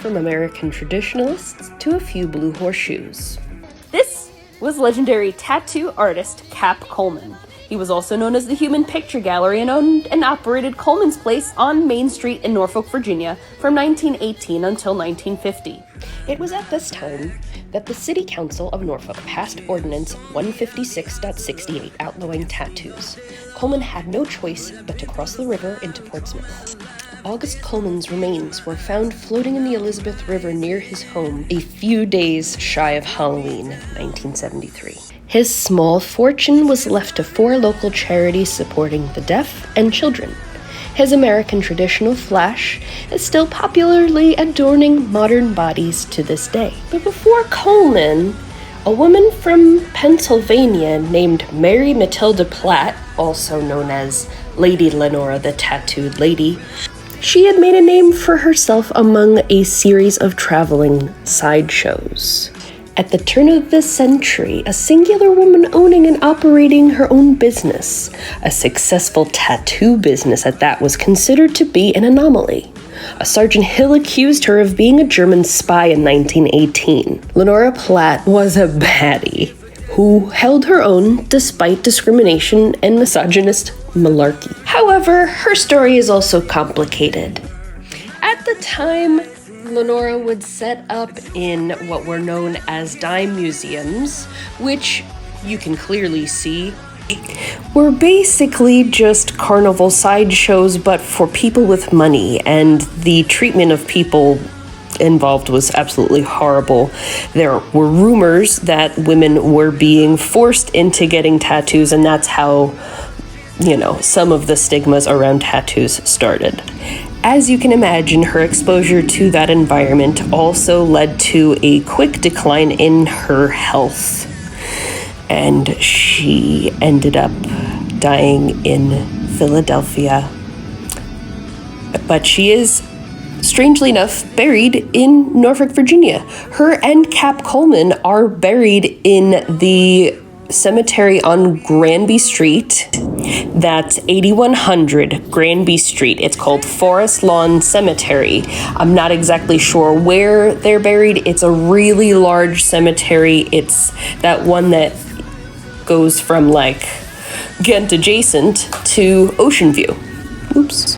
from American Traditionalists to a few blue horseshoes. This was legendary tattoo artist Cap Coleman. He was also known as the Human Picture Gallery and owned and operated Coleman's Place on Main Street in Norfolk, Virginia from 1918 until 1950. It was at this time that the City Council of Norfolk passed Ordinance 156.68 outlawing tattoos. Coleman had no choice but to cross the river into Portsmouth. August Coleman's remains were found floating in the Elizabeth River near his home a few days shy of Halloween, 1973. His small fortune was left to 4 local charities supporting the deaf and children. His American traditional flash is still popularly adorning modern bodies to this day. But before Coleman, a woman from Pennsylvania named Mary Matilda Platt, also known as Lady Lenora the Tattooed Lady, she had made a name for herself among a series of traveling sideshows. At the turn of the century, a singular woman owning and operating her own business, a successful tattoo business at that, was considered to be an anomaly. A Sergeant Hill accused her of being a German spy in 1918. Lenora Platt was a baddie who held her own despite discrimination and misogynist malarkey. However, her story is also complicated. At the time, Lenora would set up in what were known as dime museums, which you can clearly see were basically just carnival sideshows, but for people with money, and the treatment of people involved was absolutely horrible. There were rumors that women were being forced into getting tattoos, and that's how, some of the stigmas around tattoos started. As you can imagine, her exposure to that environment also led to a quick decline in her health, and she ended up dying in Philadelphia. But she is, strangely enough, buried in Norfolk, Virginia. Her and Cap Coleman are buried in the cemetery on Granby Street. That's 8100 Granby Street. It's called Forest Lawn Cemetery. I'm not exactly sure where they're buried. It's a really large cemetery. It's that one that goes from Ghent adjacent to Ocean View. Oops.